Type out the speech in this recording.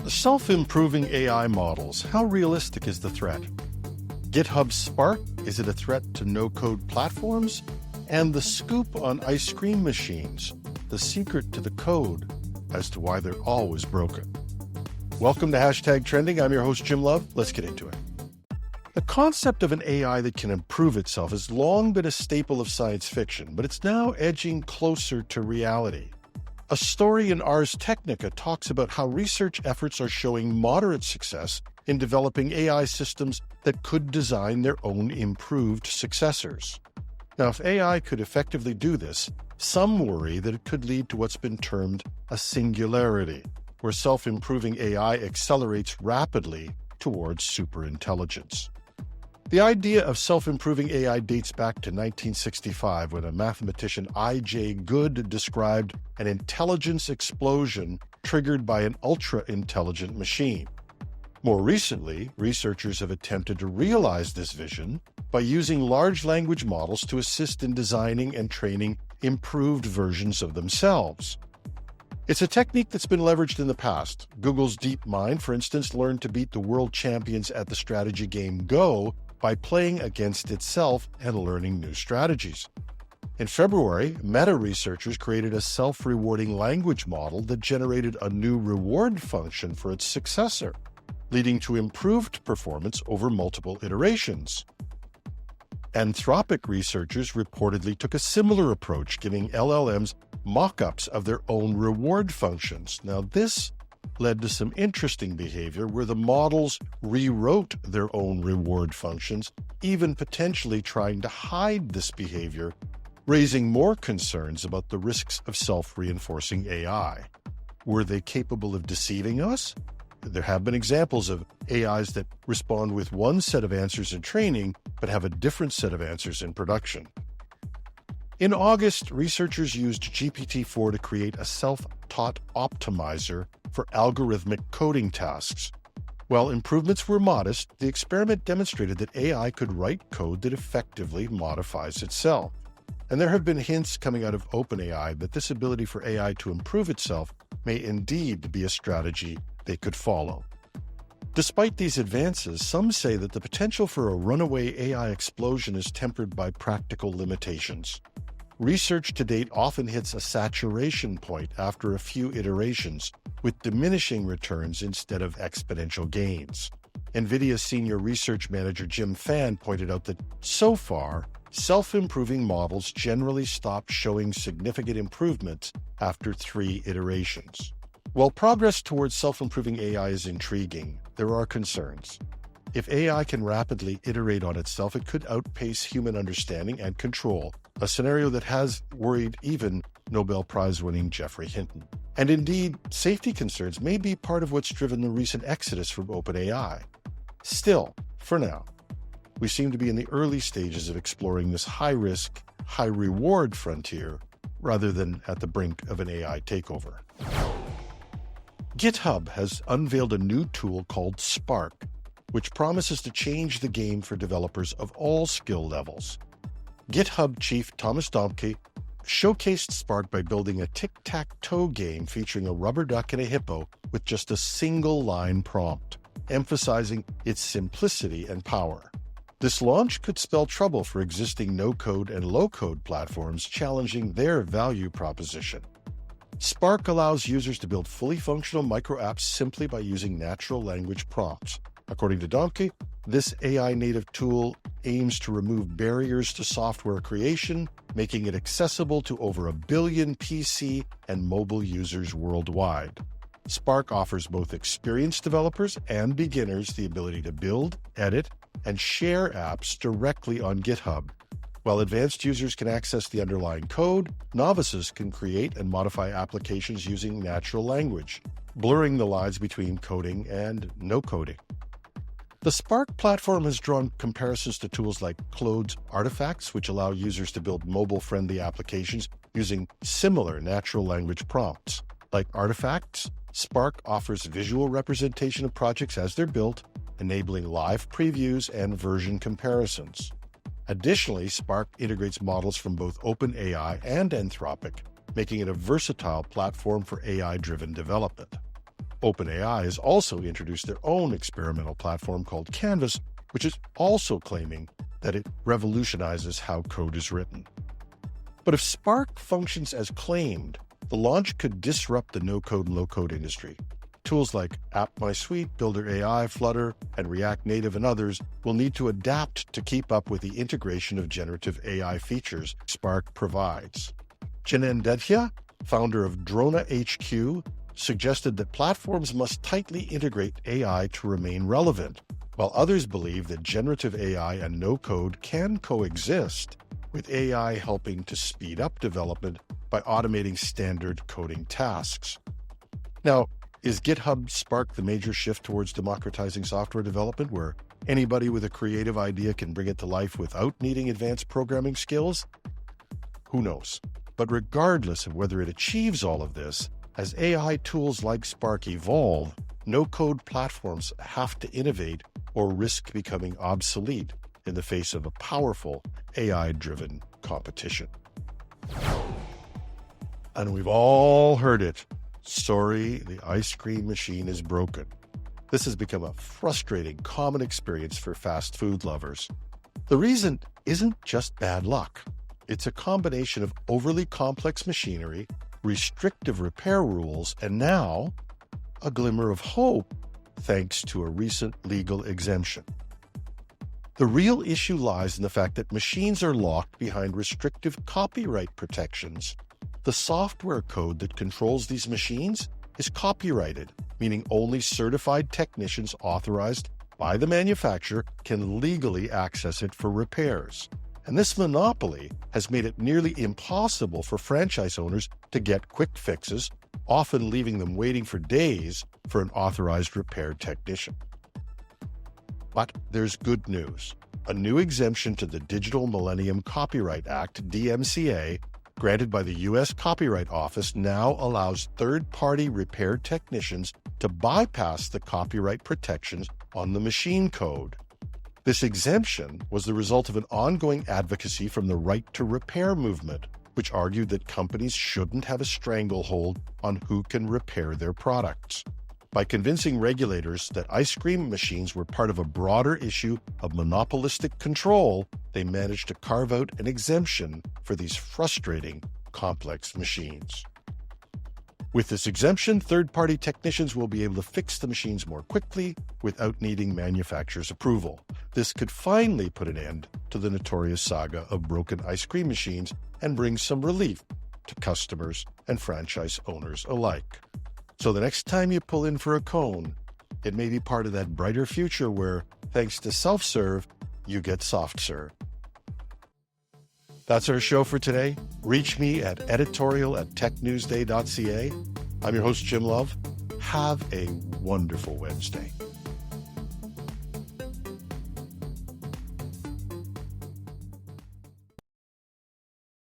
Self-improving AI models. How realistic is the threat? GitHub Spark, is it a threat to no-code platforms? And the scoop on ice cream machines, the secret to the code as to why they're always broken. Welcome to Hashtag Trending. I'm your host, Jim Love. Let's get into it. The concept of an AI that can improve itself has long been a staple of science fiction, but it's now edging closer to reality. A story in Ars Technica talks about how research efforts are showing moderate success in developing AI systems that could design their own improved successors. Now, if AI could effectively do this, some worry that it could lead to what's been termed a singularity, where self-improving AI accelerates rapidly towards superintelligence. The idea of self-improving AI dates back to 1965, when a mathematician I.J. Good described an intelligence explosion triggered by an ultra-intelligent machine. More recently, researchers have attempted to realize this vision by using large language models to assist in designing and training improved versions of themselves. It's a technique that's been leveraged in the past. Google's DeepMind, for instance, learned to beat the world champions at the strategy game Go by playing against itself and learning new strategies. In February, Meta researchers created a self-rewarding language model that generated a new reward function for its successor, leading to improved performance over multiple iterations. Anthropic researchers reportedly took a similar approach, giving LLMs mock-ups of their own reward functions. Now, this led to some interesting behavior where the models rewrote their own reward functions, even potentially trying to hide this behavior, raising more concerns about the risks of self-reinforcing AI. Were they capable of deceiving us? There have been examples of AIs that respond with one set of answers in training, but have a different set of answers in production. In August, researchers used GPT-4 to create a self-taught optimizer for algorithmic coding tasks. While improvements were modest, the experiment demonstrated that AI could write code that effectively modifies itself. And there have been hints coming out of OpenAI that this ability for AI to improve itself may indeed be a strategy they could follow. Despite these advances, some say that the potential for a runaway AI explosion is tempered by practical limitations. Research to date often hits a saturation point after a few iterations, with diminishing returns instead of exponential gains. NVIDIA senior research manager Jim Fan pointed out that, so far, self-improving models generally stop showing significant improvements after 3 iterations. While progress towards self-improving AI is intriguing, there are concerns. If AI can rapidly iterate on itself, it could outpace human understanding and control, a scenario that has worried even Nobel Prize-winning Geoffrey Hinton. And indeed, safety concerns may be part of what's driven the recent exodus from OpenAI. Still, for now, we seem to be in the early stages of exploring this high-risk, high-reward frontier, rather than at the brink of an AI takeover. GitHub has unveiled a new tool called Spark, which promises to change the game for developers of all skill levels. GitHub chief Thomas Dohmke showcased Spark by building a tic-tac-toe game featuring a rubber duck and a hippo with just a single-line prompt, emphasizing its simplicity and power. This launch could spell trouble for existing no-code and low-code platforms, challenging their value proposition. Spark allows users to build fully functional micro-apps simply by using natural language prompts. According to Dohmke, this AI-native tool aims to remove barriers to software creation, making it accessible to over 1 billion PC and mobile users worldwide. Spark offers both experienced developers and beginners the ability to build, edit, and share apps directly on GitHub. While advanced users can access the underlying code, novices can create and modify applications using natural language, blurring the lines between coding and no coding. The Spark platform has drawn comparisons to tools like Claude's Artifacts, which allow users to build mobile-friendly applications using similar natural language prompts. Like Artifacts, Spark offers visual representation of projects as they're built, enabling live previews and version comparisons. Additionally, Spark integrates models from both OpenAI and Anthropic, making it a versatile platform for AI-driven development. OpenAI has also introduced their own experimental platform called Canvas, which is also claiming that it revolutionizes how code is written. But if Spark functions as claimed, the launch could disrupt the no-code and low-code industry. Tools like AppMySuite, Builder AI, Flutter, and React Native and others will need to adapt to keep up with the integration of generative AI features Spark provides. Jinendetya, founder of Drona HQ, suggested that platforms must tightly integrate AI to remain relevant, while others believe that generative AI and no-code can coexist, with AI helping to speed up development by automating standard coding tasks. Now, is GitHub Spark the major shift towards democratizing software development, where anybody with a creative idea can bring it to life without needing advanced programming skills? Who knows? But regardless of whether it achieves all of this, as AI tools like Spark evolve, no-code platforms have to innovate or risk becoming obsolete in the face of a powerful AI-driven competition. And we've all heard it. Sorry, the ice cream machine is broken. This has become a frustrating, common experience for fast food lovers. The reason isn't just bad luck. It's a combination of overly complex machinery, restrictive repair rules, and now a glimmer of hope thanks to a recent legal exemption. The real issue lies in the fact that machines are locked behind restrictive copyright protections. The software code that controls these machines is copyrighted, meaning only certified technicians authorized by the manufacturer can legally access it for repairs. And this monopoly has made it nearly impossible for franchise owners to get quick fixes, often leaving them waiting for days for an authorized repair technician. But there's good news. A new exemption to the Digital Millennium Copyright Act, DMCA, granted by the U.S. Copyright Office, now allows third-party repair technicians to bypass the copyright protections on the machine code. This exemption was the result of an ongoing advocacy from the Right to Repair movement, which argued that companies shouldn't have a stranglehold on who can repair their products. By convincing regulators that ice cream machines were part of a broader issue of monopolistic control, they managed to carve out an exemption for these frustrating, complex machines. With this exemption, third-party technicians will be able to fix the machines more quickly without needing manufacturer's approval. This could finally put an end to the notorious saga of broken ice cream machines and bring some relief to customers and franchise owners alike. So the next time you pull in for a cone, it may be part of that brighter future where, thanks to self-serve, you get soft-serve. That's our show for today. Reach me at editorial@technewsday.ca. I'm your host, Jim Love. Have a wonderful Wednesday.